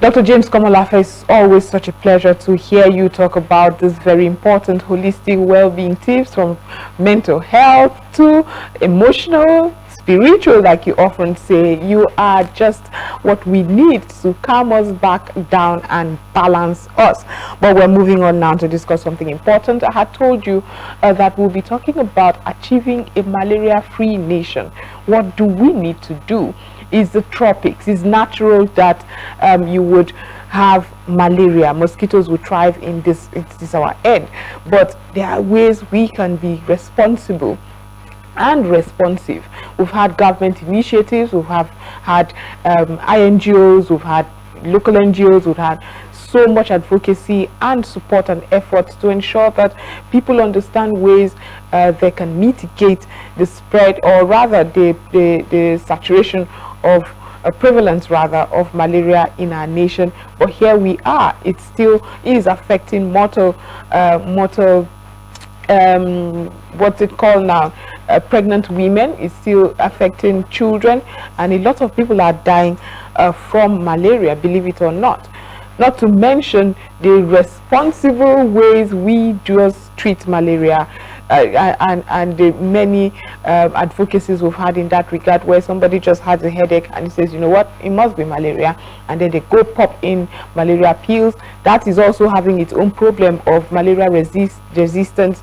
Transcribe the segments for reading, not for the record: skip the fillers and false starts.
Dr. James Komolafe, it's always such a pleasure to hear you talk about this very important holistic well-being tips, from mental health to emotional, spiritual, like you often say. You are just what we need to calm us back down and balance us. But we're moving on now to discuss something important. I had told you that we'll be talking about achieving a malaria-free nation. What do we need to do? Is the tropics. It's natural that you would have malaria. Mosquitoes would thrive in this. It's our end. But there are ways we can be responsible and responsive. We've had government initiatives. We've had INGOs. We've had local NGOs. We've had so much advocacy and support and efforts to ensure that people understand ways they can mitigate the spread, or rather the saturation of prevalence rather of malaria in our nation. But here we are. It still is affecting mortal what's it called now, pregnant women. It's still affecting children, and a lot of people are dying from malaria, believe it or not. Not to mention the responsible ways we just treat malaria, and the many advocacies we've had in that regard, where somebody just has a headache and he says, you know what, it must be malaria, and then they go pop in malaria pills. That is also having its own problem of malaria resistance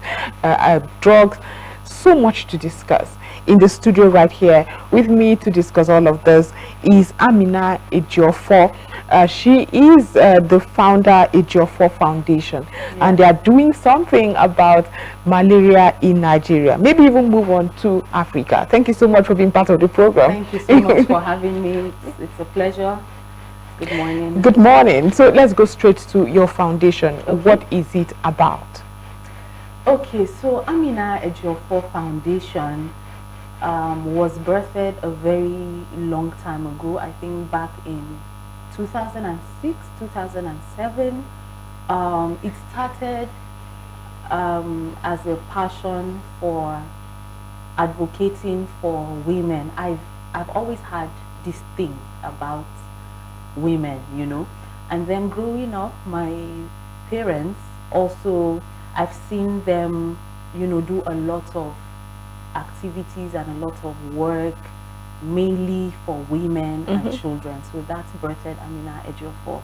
drugs. So much to discuss. In the studio right here with me to discuss all of this is Amina Ejiofor. She is the founder Ejiofor Foundation, and they are doing something about malaria in Nigeria. Maybe even move on to Africa. Thank you so much for being part of the program. Thank you so much for having me. It's a pleasure. Good morning. Good morning. So let's go straight to your foundation. Okay. What is it about? Okay, so Amina Ejiofor Foundation was birthed a very long time ago. I think back in 2006, 2007. It started as a passion for advocating for women. I've always had this thing about women, you know. And then growing up, my parents also, I've seen them, you know, do a lot of activities and a lot of work mainly for women and children. So that's birthed Amina Ejiofor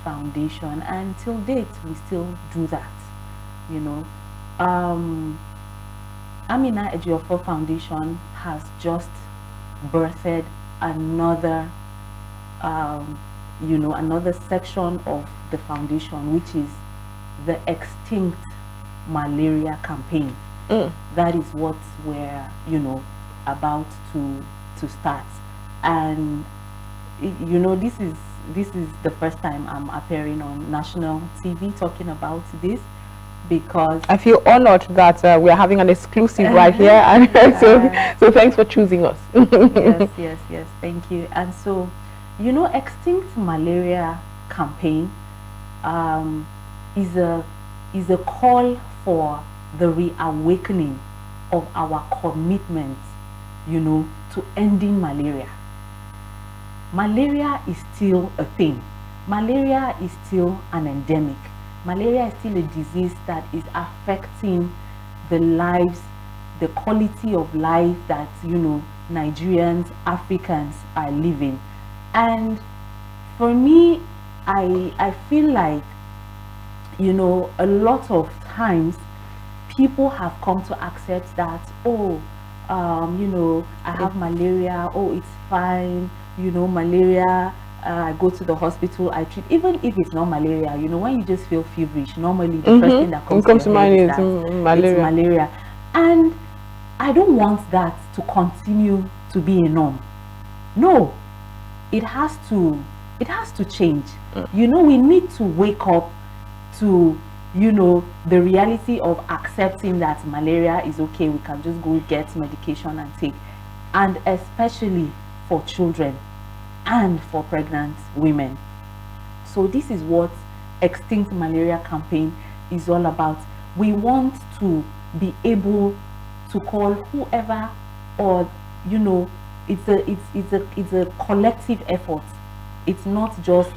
Foundation, and till date we still do that, you know. Amina Ejiofor Foundation has just birthed another you know, another section of the foundation, which is the Extinct Malaria campaign. That is what we're, you know, about to start. And you know, this is the first time I'm appearing on national TV talking about this, because I feel honored that we're having an exclusive right here, and so thanks for choosing us. yes, thank you. And so, you know, Extinct Malaria campaign is a call for the reawakening of our commitment, you know, to ending malaria. Malaria is still a thing. Malaria is still an endemic. Malaria is still a disease that is affecting the lives, the quality of life that, you know, Nigerians, Africans are living. And for me, I feel like, you know, a lot of times people have come to accept that, oh, you know, I have malaria, oh, it's fine, you know, malaria, I go to the hospital, I treat, even if it's not malaria, you know, when you just feel feverish, normally the first thing that comes to mind is malaria. It's malaria. And I don't want that to continue to be a norm. No, it has to change. You know, we need to wake up to, you know, the reality of accepting that malaria is okay, we can just go get medication and take, and especially for children and for pregnant women. So this is what Extinct Malaria campaign is all about. We want to be able to call whoever, or, you know, it's a collective effort. It's not just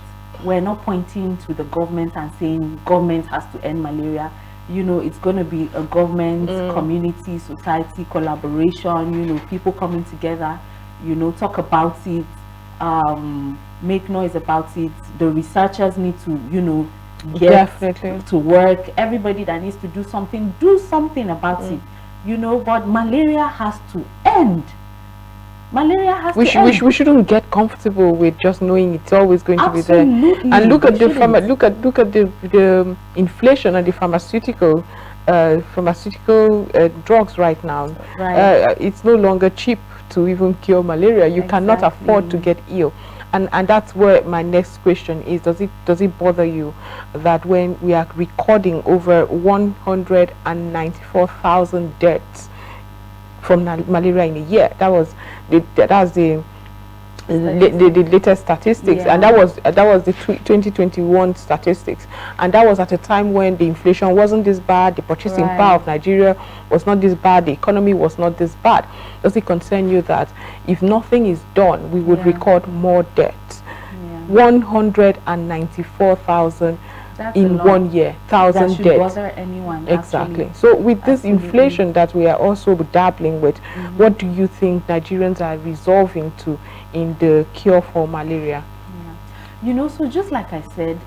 we're not pointing to the government and saying government has to end malaria. You know, it's going to be a government, community, society collaboration, you know, people coming together, you know, talk about it, make noise about it. The researchers need to, you know, get to work. Everybody that needs to do something about it, you know. But malaria has to end. Malaria has to end. We shouldn't get comfortable with just knowing it's always going to be there. And look at the inflation and the pharmaceutical drugs right now. It's no longer cheap to even cure malaria. You cannot afford to get ill. And that's where my next question is: does it bother you that when we are recording over 194,000 deaths from malaria in a year? That's the latest statistics, and that was the 2021 statistics, and that was at a time when the inflation wasn't this bad, the purchasing power of Nigeria was not this bad, the economy was not this bad. Does it concern you that if nothing is done, we would record more deaths? 194,000 in 1 year, 1,000 deaths. Bother anyone, exactly. Actually. So with this inflation that we are also dabbling with, what do you think Nigerians are resolving to in the cure for malaria? You know, so just like I said,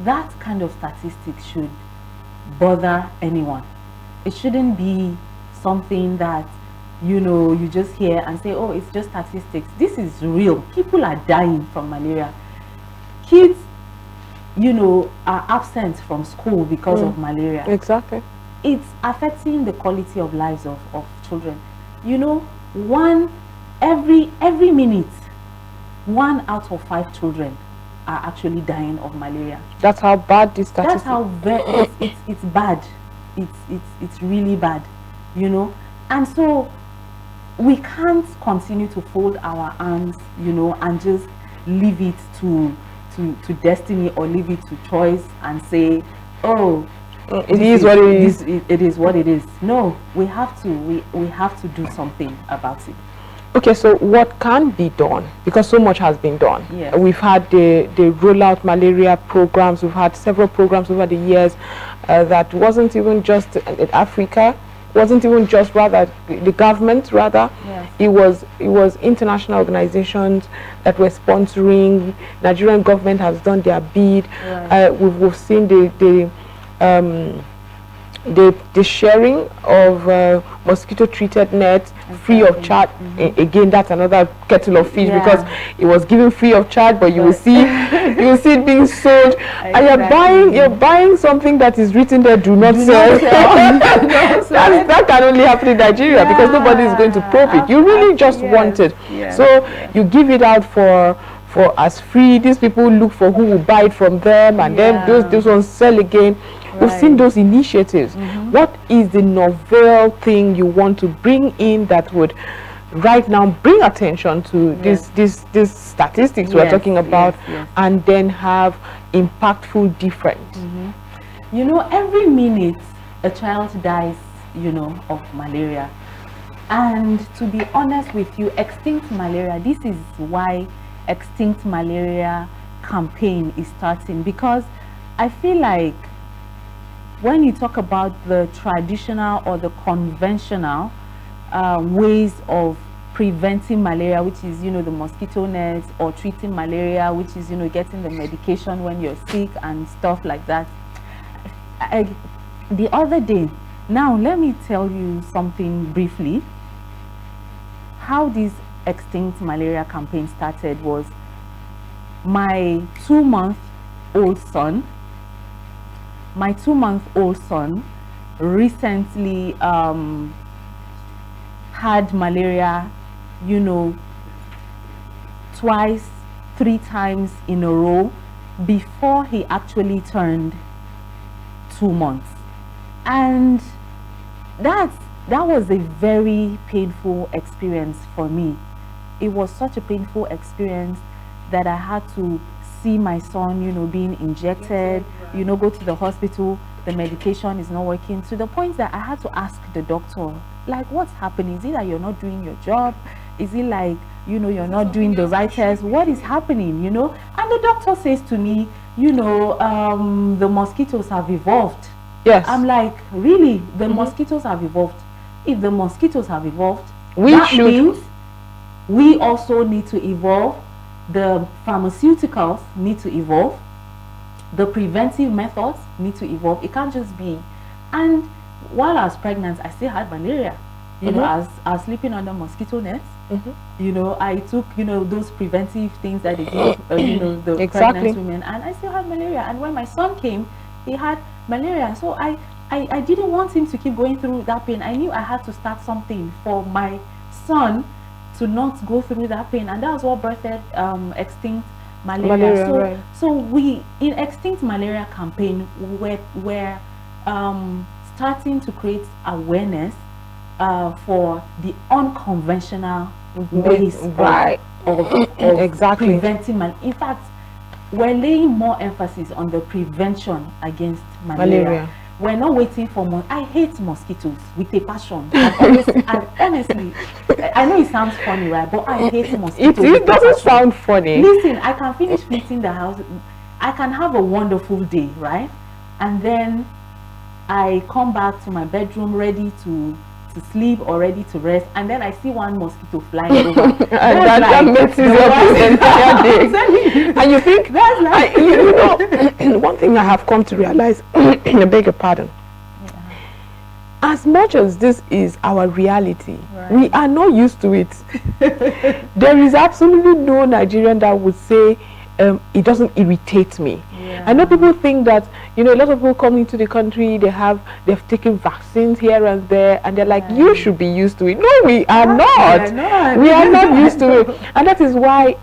that kind of statistics should bother anyone. It shouldn't be something that, you know, you just hear and say, oh, it's just statistics. This is real. People are dying from malaria. Kids, you know, are absent from school because of malaria. Exactly. It's affecting the quality of lives of children. You know, every minute, 1 out of 5 children are actually dying of malaria. That's how bad this statistics. That's how it's bad. It's really bad, you know. And so we can't continue to fold our arms, you know, and just leave it to destiny or leave it to choice and say, oh, it is what it is. It is what it is. No, we have to do something about it. Okay, so what can be done? Because so much has been done. Yes. We've had the rollout malaria programs. We've had several programs over the years that wasn't even just in Africa. Wasn't even just rather the government. Rather, yes. It was international organizations that were sponsoring. Nigerian government has done their bid. Right. We've seen the sharing of mosquito treated nets free of charge. Again, that's another kettle of fish, because it was given free of charge, but you will see it being sold. And you're buying something that is written there, do not sell. That can only happen in Nigeria, because nobody is going to probe it. You really just want it. So you give it out for as free. These people look for who will buy it from them, and then those ones sell again. We've seen those initiatives. What is the novel thing you want to bring in that would right now bring attention to this statistics we're talking about, and then have impactful difference? You know, every minute a child dies, you know, of malaria. And to be honest with you, extinct malaria, this is why extinct malaria campaign is starting, because I feel like when you talk about the traditional or the conventional ways of preventing malaria, which is, you know, the mosquito nets, or treating malaria, which is, you know, getting the medication when you're sick and stuff like that. The other day, now let me tell you something briefly. How this extinct malaria campaign started was my 2-month-old son. My 2-month-old son recently had malaria, you know, 2, 3 times in a row before he actually turned 2 months. And that was a very painful experience for me. It was such a painful experience that I had to see my son, you know, being injected, you know, go to the hospital, the medication is not working, to the point that I had to ask the doctor, like, what's happening? Is it that you're not doing your job? Is it like you know, you're not doing the right test. What is happening, you know? And the doctor says to me, you know, the mosquitoes have evolved. Yes. I'm like, really? The mosquitoes have evolved? If the mosquitoes have evolved, that means we also need to evolve. The pharmaceuticals need to evolve. The preventive methods need to evolve. It can't just be. And while I was pregnant, I still had malaria. You know, I was sleeping under mosquito nets. You know, I took, you know, those preventive things that they give, you know, the pregnant women, and I still had malaria. And when my son came, he had malaria. So I didn't want him to keep going through that pain. I knew I had to start something for my son to not go through that pain, and that was what birthed Extinct Malaria. So we, in Extinct Malaria campaign, we're starting to create awareness for the unconventional ways of preventing malaria. In fact, we're laying more emphasis on the prevention against malaria. We're not waiting for I hate mosquitoes with a passion. Honestly, I know it sounds funny, right? But I hate mosquitoes. It doesn't sound funny. Listen, I can finish cleaning the house. I can have a wonderful day, right? And then I come back to my bedroom ready to sleep or ready to rest, and then I see one mosquito flying over. And that messes up the entire day. And you think, that's like, you know, one thing I have come to realize, I beg your pardon, as much as this is our reality, we are not used to it. There is absolutely no Nigerian that would say, it doesn't irritate me. I know people think that, you know, a lot of people come into the country, they've taken vaccines here and there, and they're like, you should be used to it. No, we are not. We are not used to it. And that is why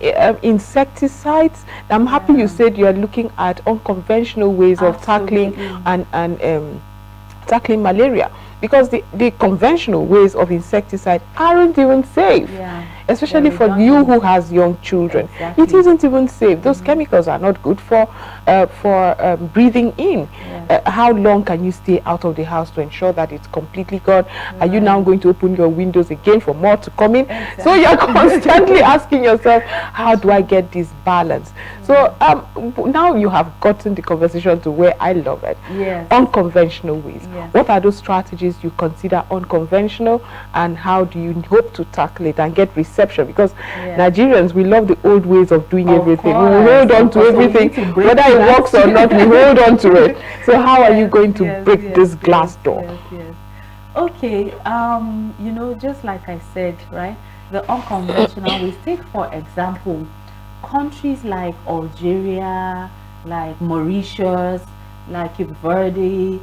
insecticides, I'm happy you said you're looking at unconventional ways of tackling and tackling malaria. Because the conventional ways of insecticide aren't even safe, especially for you who has young children. It isn't even safe. Those chemicals are not good for breathing in. How long can you stay out of the house to ensure that it's completely gone? Are you now going to open your windows again for more to come in? So you're constantly asking yourself, how do I get this balance? So now you have gotten the conversation to where I love it. Unconventional ways. What are those strategies you consider unconventional, and how do you hope to tackle it and get reception? Because Nigerians, we love the old ways of doing everything. We hold on to everything, whether it works or not, we hold on to it. So how are you going to break this glass door? Okay, you know, just like I said, right, the unconventional ways. Take for example countries like Algeria, like Mauritius, like Cape Verde.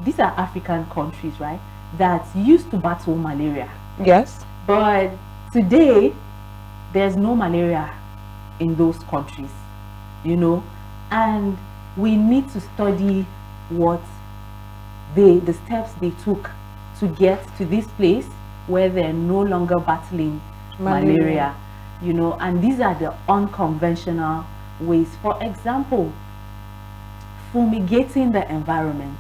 These are African countries, right, that used to battle malaria. Yes. But today, there's no malaria in those countries, you know, and we need to study what the steps they took to get to this place where they're no longer battling malaria, you know, and these are the unconventional ways. For example, fumigating the environment.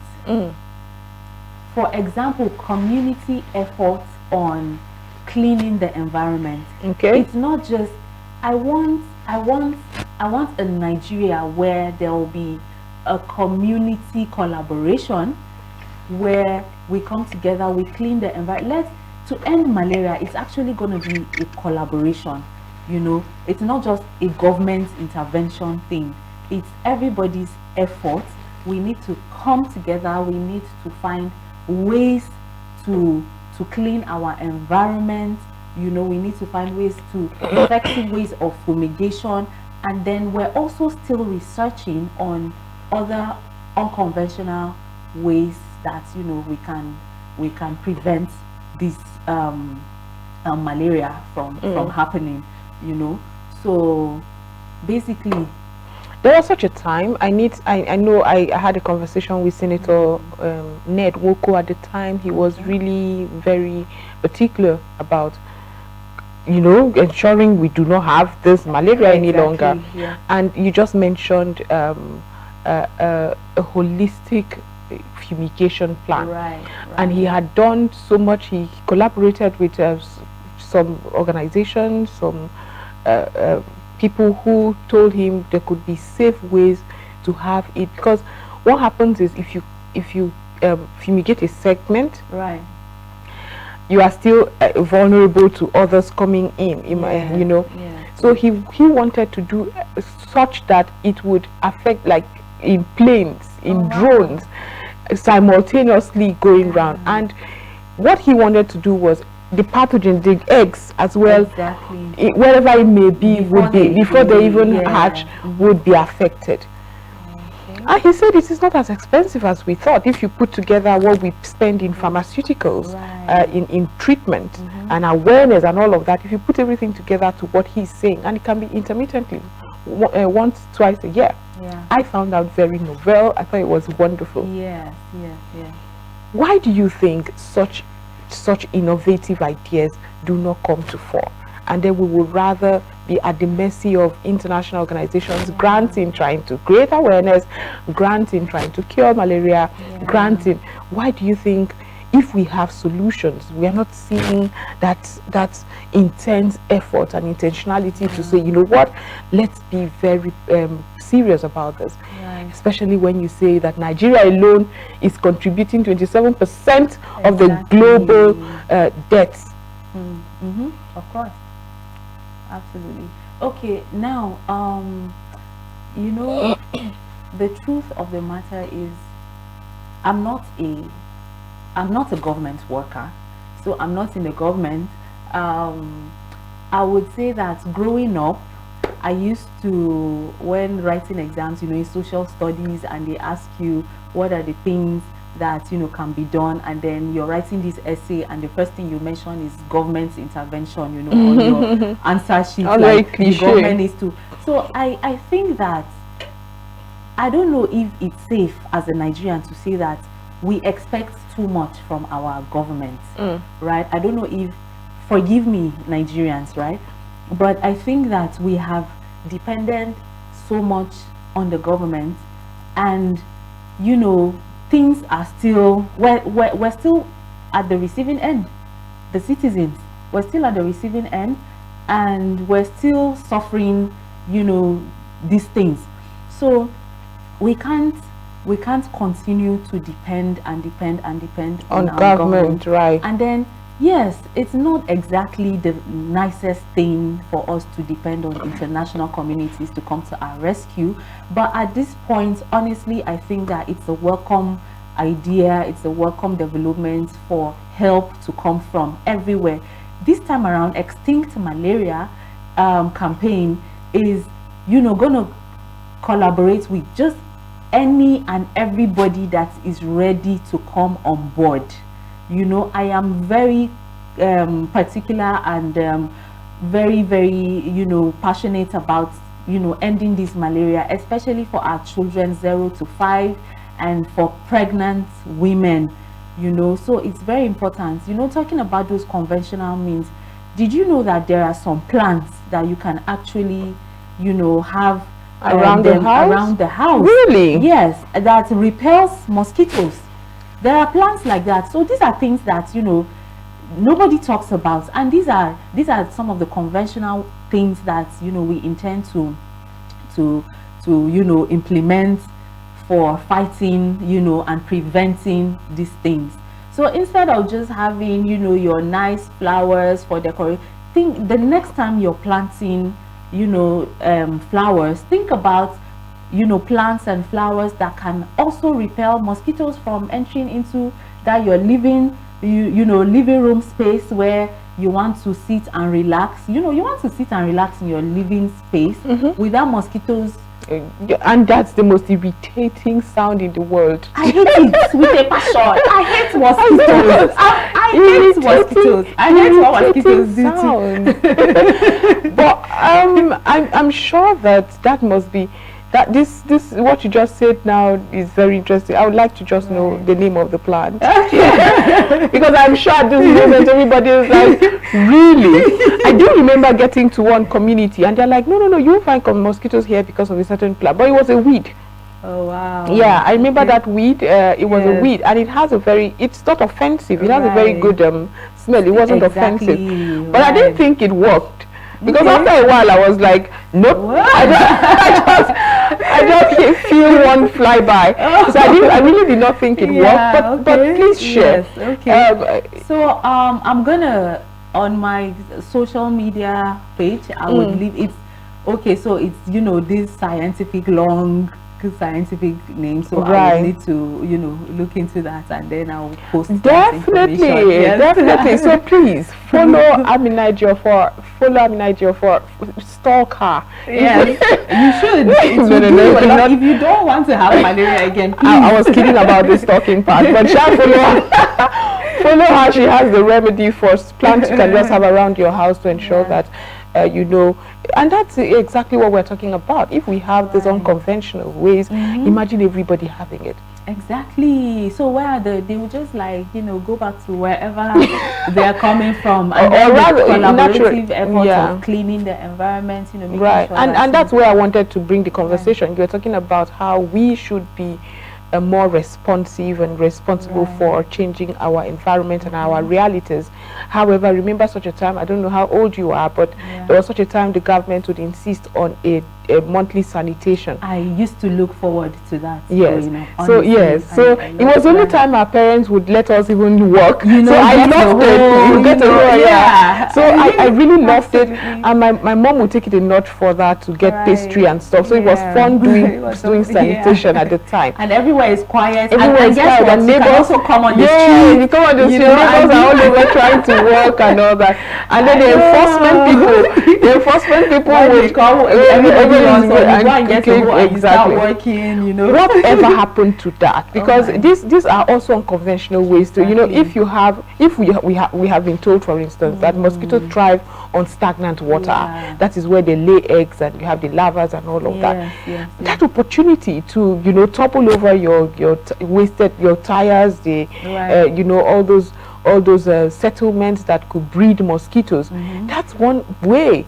For example, community efforts on cleaning the environment. It's not just I want a Nigeria where there will be a community collaboration where we come together, we clean the environment. To end malaria, it's actually going to be a collaboration, you know. It's not just a government intervention thing. It's everybody's effort. We need to come together. We need to find ways to clean our environment. You know, we need to find ways to effective ways of fumigation, and then we're also still researching on other unconventional ways that, you know, we can prevent this malaria from happening, you know. So basically, there was such a time. I know I had a conversation with Senator Ned Woko at the time. He was really very particular about, you know, ensuring we do not have this malaria any longer. And you just mentioned a holistic fumigation plan, and he had done so much. He collaborated with some organizations, some people who told him there could be safe ways to have it, because what happens is if you fumigate a segment, right, you are still vulnerable to others coming in, you know. So he wanted to do such that it would affect, like in planes, in drones, simultaneously going round. And what he wanted to do was the pathogen, the eggs as well, wherever it may be, before they even hatch, would be affected. And he said it is not as expensive as we thought if you put together what we spend in pharmaceuticals, in treatment and awareness and all of that. If you put everything together to what he's saying, and it can be intermittently, once, twice a year. I found out very novel. I thought it was wonderful. Yes. Why do you think such innovative ideas do not come to fore, and then we would rather be at the mercy of international organizations granting, trying to create awareness, granting, trying to cure malaria, granting? Why do you think, if we have solutions, we are not seeing that intense effort and intentionality to say, you know what, let's be very serious about this, especially when you say that Nigeria alone is contributing 27% of the global deaths. Of course, absolutely. Okay, now you know, the truth of the matter is, I'm not a government worker, so I'm not in the government. I would say that growing up, I used to, when writing exams, you know, in social studies, and they ask you what are the things that, you know, can be done, and then you're writing this essay, and the first thing you mention is government intervention, you know, on your answer sheet, like the government needs to. So I think that, I don't know if it's safe as a Nigerian to say that we expect too much from our government, right? I don't know if, forgive me Nigerians, right? But I think that we have depended so much on the government, and, you know, things are still, we're still at the receiving end. The citizens, we're still at the receiving end, and we're still suffering, you know, these things. So we can't continue to depend on our government, right? And then, yes, it's not exactly the nicest thing for us to depend on international communities to come to our rescue, but at this point, honestly, I think that it's a welcome idea, it's a welcome development for help to come from everywhere. This time around, Extinct Malaria campaign is, you know, going to collaborate with just any and everybody that is ready to come on board. You know, I am very particular and very, you know, passionate about, you know, ending this malaria, especially for our children 0 to 5 and for pregnant women, you know. So it's very important, you know, talking about those conventional means. Did you know that there are some plants that you can actually, you know, have around the house? Really? Yes, that repels mosquitoes. There are plants like that. So these are things that, you know, nobody talks about, and these are some of the conventional things that, you know, we intend to you know, implement for fighting, you know, and preventing these things. So instead of just having, you know, your nice flowers for decoration, think the next time you're planting, you know, flowers, think about, you know, plants and flowers that can also repel mosquitoes from entering into that your living room space where you want to sit and relax. You know, you want to sit and relax in your living space without mosquitoes. And that's the most irritating sound in the world. I hate it with a passion. I hate mosquitoes. I hate mosquitoes. I hate what mosquitoes do too. But I'm sure that must be, that this what you just said now is very interesting. I would like to just know the name of the plant. Because I'm sure at this moment everybody is like, really? I do remember getting to one community and they're like, no, you won't find mosquitoes here because of a certain plant, but it was a weed. Oh wow. Yeah, I remember that weed. It was a weed, and it has a very, it's not offensive, it has a very good smell. It wasn't Exactly, offensive. But I right. didn't think it worked. Because Okay. after a while, I was like, nope. I just feel one fly by. So I really did not think it worked. But please share. Yes, okay. So I'm gonna, on my social media page, I would leave it. Okay, so it's, you know, this scientific long scientific name, so I would need to, you know, look into that, and then I'll post definitely. Definitely. So please follow Amina for stalk her. Yes, you should. If you don't want to have malaria again, please. I was kidding about the stalking part, but shall follow her. She has the remedy for plants you can just have around your house to ensure that you know, and that's exactly what we're talking about. If we have these unconventional ways, imagine everybody having it. Exactly. So where they will just, like, you know, go back to wherever they are coming from, and then the collaborative effort of cleaning the environment, you know, making sure and that's where I wanted to bring the conversation. You're talking about how we should be more responsive and responsible for changing our environment and our realities. However, remember such a time, I don't know how old you are, but there was such a time the government would insist on a monthly sanitation. I used to look forward to that. Yes. So, you know, so it was the only time our parents would let us even work. You know, so I loved it. So I really loved it, and my mom would take it a notch further to get pastry and stuff. So it was fun doing sanitation at the time. And everywhere is quiet. Everywhere is quiet. And neighbors also come on the street. You come on the street. Neighbors are all over trying to work and all that. And then the enforcement people would come. Everybody and start working, you know. Whatever happened to that? Because these are also unconventional ways to, you know, if we have been told, for instance, that mosquitoes thrive on stagnant water. That is where they lay eggs, and you have the larvae and all of that. That opportunity to, you know, topple over your tires, you know, all those settlements that could breed mosquitoes. That's one way.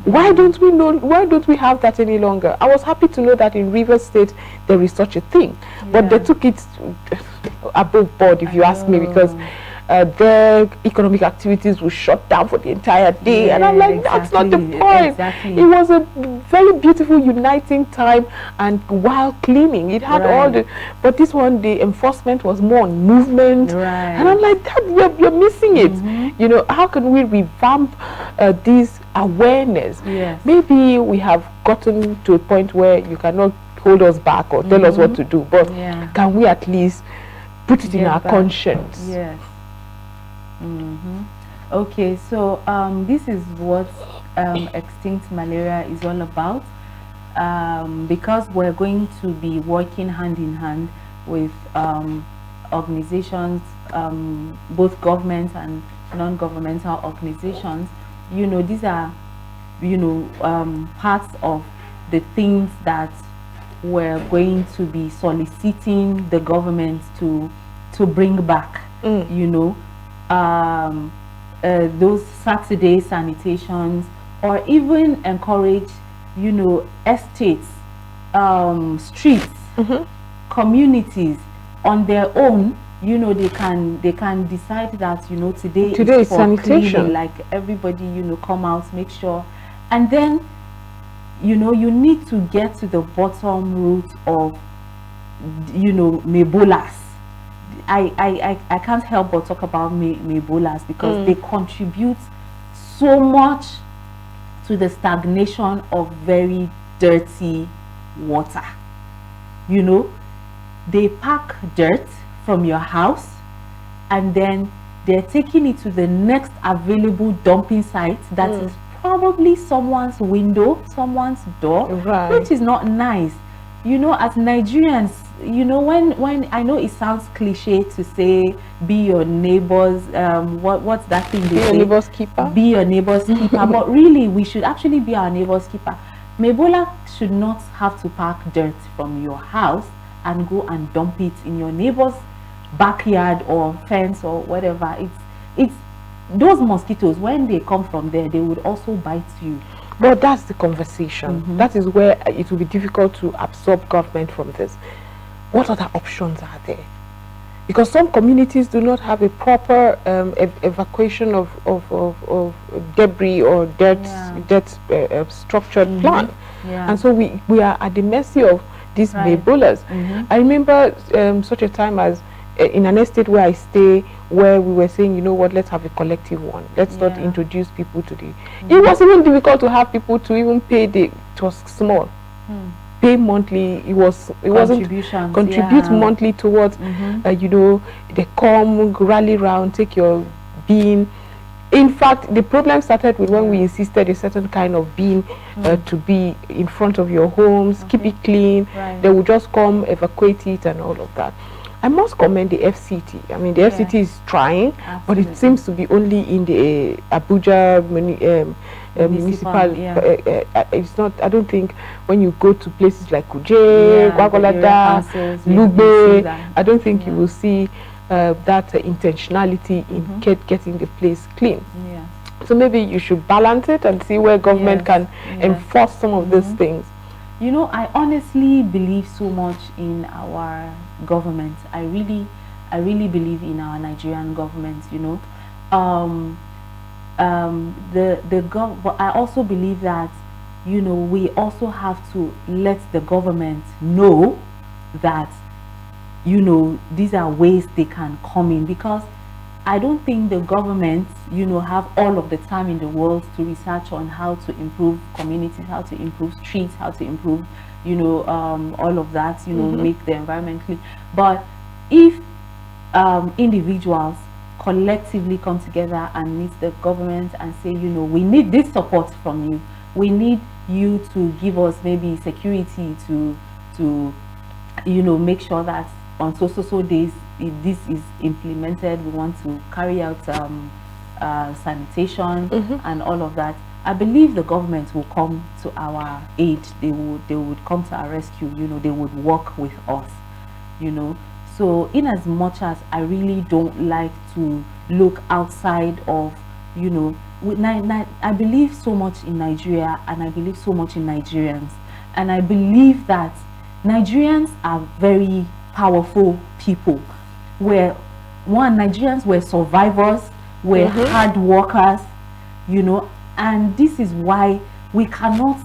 Why don't we have that any longer? I was happy to know that in Rivers State there is such a thing, but they took it above board, if you ask me, because their economic activities were shut down for the entire day, and I'm like, that's not the point. It was a very beautiful uniting time, and while cleaning it had all the, but this one, the enforcement was more on movement, and I'm like, that you're missing it. You know, how can we revamp this awareness? Maybe we have gotten to a point where you cannot hold us back or tell us what to do, but can we at least put it in our conscience? Okay, so this is what extinct malaria is all about, because we're going to be working hand in hand with organizations, both government and non-governmental organizations. You know, these are, you know, parts of the things that we're going to be soliciting the government to bring back. You know, those Saturday sanitations, or even encourage, you know, estates, streets, communities on their own. You know, they can decide that, you know, today is for sanitation, cleaning, like everybody, you know, come out, make sure, and then, you know, you need to get to the bottom root of, you know, mebolas. I can't help but talk about mebolas, because they contribute so much to the stagnation of very dirty water. You know, they pack dirt from your house, and then they're taking it to the next available dumping site that is probably someone's window, someone's door, which is not nice. You know, as Nigerians, you know, when I know it sounds cliche to say be your neighbor's what's that thing they say? Be your neighbor's keeper. Be your neighbor's keeper. But really, we should actually be our neighbor's keeper. Mebola should not have to pack dirt from your house and go and dump it in your neighbor's backyard or fence or whatever. It's those mosquitoes, when they come from there, they would also bite you. But that's the conversation. That is where it will be difficult to absorb government from this. What other options are there? because some communities do not have a proper evacuation of debris or dirt structured plan. And so we are at the mercy of these neighbors. I remember such a time as in an estate where I stay, where we were saying, you know what, let's have a collective one. Let's not introduce people to the... It was even difficult to have people to even pay it was small. Pay monthly. It wasn't contribute monthly towards you know, they come, rally round, take your bean. In fact, the problem started with when we insisted a certain kind of bean to be in front of your homes, keep it clean. They would just come, evacuate it and all of that. I must commend the FCT. I mean, the FCT is trying, but it seems to be only in the Abuja municipal. It's not. I don't think when you go to places like Kuje, Gwagwalada, Lugbe, I don't think you will see that intentionality in getting the place clean. So maybe you should balance it and see where government can enforce some of these things. You know, I honestly believe so much in our government. I really believe in our Nigerian government. You know, but I also believe that, you know, we also have to let the government know that, you know, these are ways they can come in, because I don't think the government, you know, have all of the time in the world to research on how to improve communities, how to improve streets, how to improve, you know, all of that, you know, make the environment clean. But if individuals collectively come together and meet the government and say, you know, we need this support from you, we need you to give us maybe security to you know, make sure that on so days if this is implemented, we want to carry out sanitation and all of that. I believe the government will come to our aid. They would come to our rescue. You know, they would work with us. You know, so in as much as I really don't like to look outside of, you know, I believe so much in Nigeria, and I believe so much in Nigerians, and I believe that Nigerians are very powerful people. Nigerians were survivors, were hard workers, you know, and this is why we cannot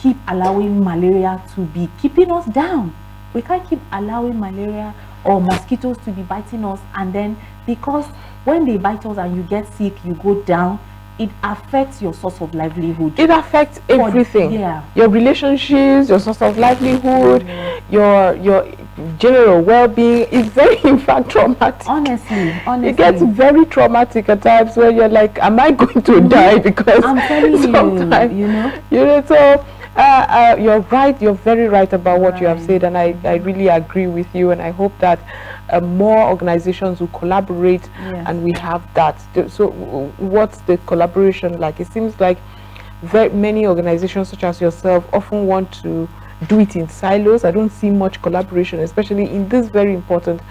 keep allowing malaria to be keeping us down. We can't keep allowing malaria or mosquitoes to be biting us, and then because when they bite us and you get sick, you go down, it affects your source of livelihood. It affects everything. Your relationships, your source of livelihood, your general well-being. It's very, in fact, traumatic. Honestly, it gets very traumatic at times where you're like, am I going to die? Because I'm telling sometimes, you know. So you're right. You're very right about what you have said, and I really agree with you. And I hope that more organizations will collaborate, and we have that. So what's the collaboration like? It seems like very many organizations such as yourself often want to do it in silos. I don't see much collaboration, especially in this very important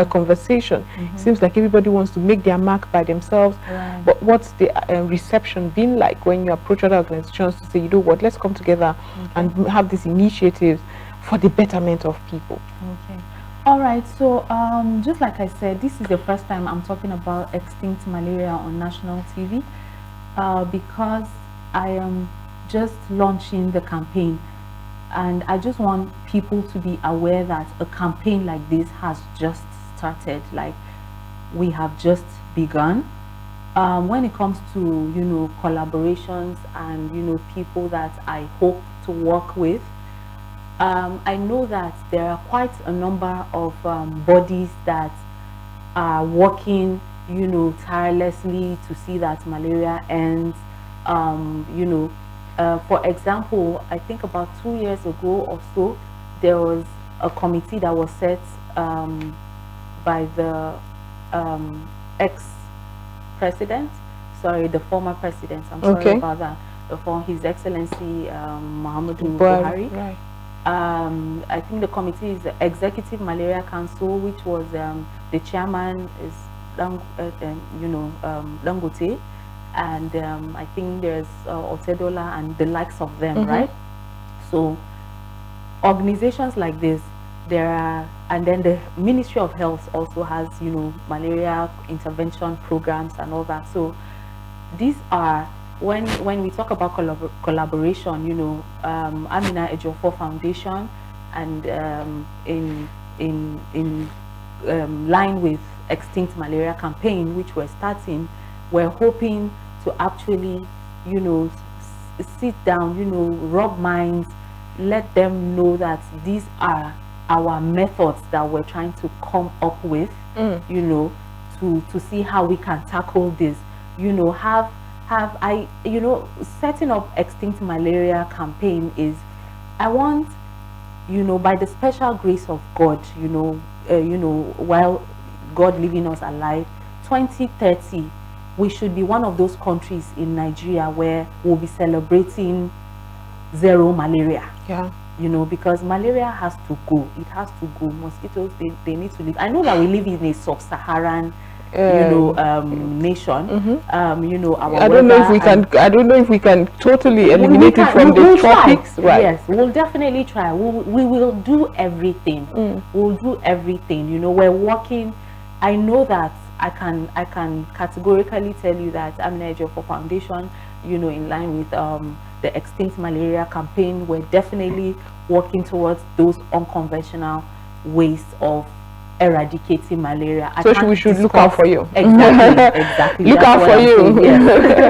conversation. It seems like everybody wants to make their mark by themselves. But what's the reception been like when you approach other organizations to say, you know what, let's come together and have these initiatives for the betterment of people? All right, so just like I said, this is the first time I'm talking about extinct malaria on national TV, because I am just launching the campaign, and I just want people to be aware that a campaign like this has just started. Like, we have just begun. When it comes to, you know, collaborations and, you know, people that I hope to work with, I know that there are quite a number of bodies that are working, you know, tirelessly to see that malaria ends. You know, for example, I think about 2 years ago or so, there was a committee that was set by the ex-president, the former president, I'm sorry about that, His Excellency Muhammadu Buhari. I think the committee is the Executive Malaria Council, which was the chairman is Dangote, and I think there's Otedola and the likes of them, right? So organizations like this, there are And then the Ministry of Health also has, you know, malaria intervention programs and all that. So these are, when we talk about collaboration, you know, Amina Ejiofor Foundation, and in line with Extinct Malaria Campaign, which we're starting, we're hoping to actually, you know, sit down, you know, rub minds, let them know that these are our methods that we're trying to come up with, you know, to see how we can tackle this. You know, you know, setting up Extinct Malaria Campaign is, I want, you know, by the special grace of God, you know, while God leaving us alive, 2030, we should be one of those countries in Nigeria where we'll be celebrating zero malaria. Yeah. You know, because malaria has to go. It has to go. Mosquitoes, they need to live. I know that we live in a sub-Saharan, you know, nation. You know, our I don't know if we can. I don't know if we can totally eliminate it from the tropics. Right? Yes, we'll definitely try. We will do everything. We'll do everything. You know, we're working. I know that I can categorically tell you that Amina Ejiofor Foundation, you know, in line with the Extinct Malaria Campaign, we're definitely working towards those unconventional ways of eradicating malaria. So we should look out for you. Exactly, exactly. Look out for you. Yes.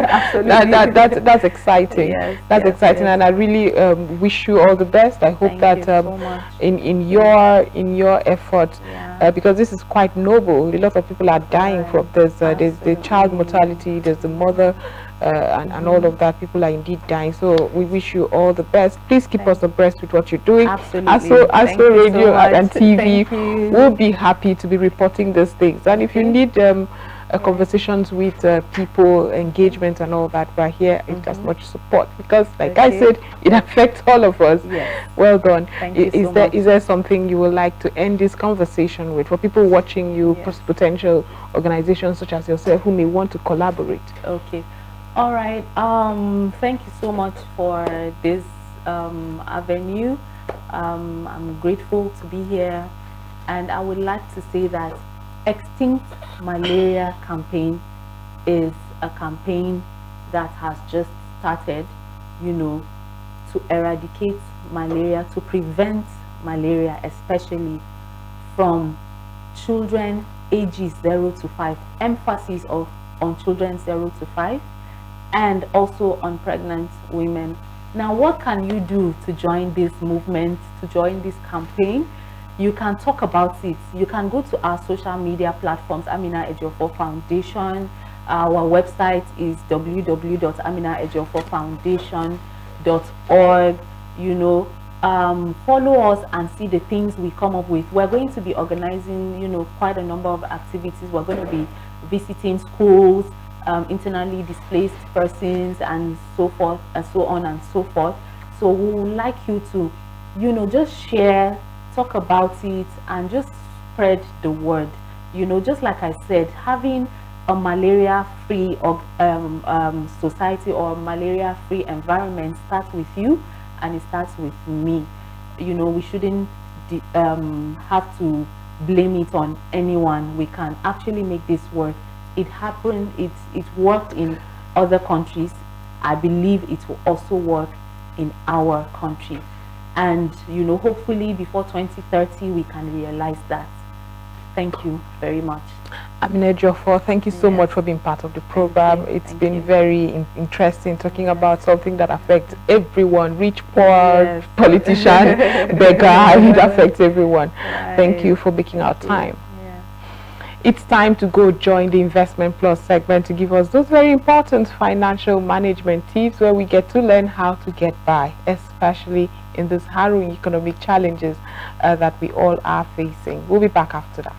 Absolutely. That's exciting. Yes, that's exciting, and I really wish you all the best. I hope that so in your effort, because this is quite noble. A lot of people are dying from this. There's the child mortality, there's the mother, and all of that. People are indeed dying. So we wish you all the best. Please keep us abreast with what you're doing. Absolutely. Aso Radio and TV will be happy to be reporting these things. And if you need conversations with people, engagement and all that, we're here with as much support, because like I said, it affects all of us. Yes. Well done. Thank you so much. Is there something you would like to end this conversation with, for people watching you, potential organizations such as yourself who may want to collaborate? Okay. All right. Thank you so much for this avenue. I'm grateful to be here, and I would like to say that Extinct Malaria Campaign is a campaign that has just started, you know, to eradicate malaria, to prevent malaria, especially from children ages 0 to 5, emphasis on children 0 to 5, and also on pregnant women. Now, what can you do to join this movement, to join this campaign? You can talk about it. You can go to our social media platforms, Amina Ejiofor Foundation. Our website is www.aminaejioforfoundation.org. You know, follow us and see the things we come up with. We're going to be organizing, you know, quite a number of activities. We're going to be visiting schools, internally displaced persons, and so forth, and so on and so forth. So we would like you to, you know, just share, talk about it, and just spread the word. You know, just like I said, having a malaria-free society or malaria-free environment starts with you, and it starts with me. You know, we shouldn't have to blame it on anyone. We can actually make this work. It happened, it worked in other countries. I believe it will also work in our country. And, you know, hopefully before 2030, we can realize that. Thank you very much. Amina Ejiofor, thank you so much for being part of the program. It's been very interesting talking about something that affects everyone, rich, poor, politician, beggar. It affects everyone. Thank you for making our time. It's time to go join the Investment Plus segment to give us those very important financial management tips, where we get to learn how to get by, especially in these harrowing economic challenges that we all are facing. We'll be back after that.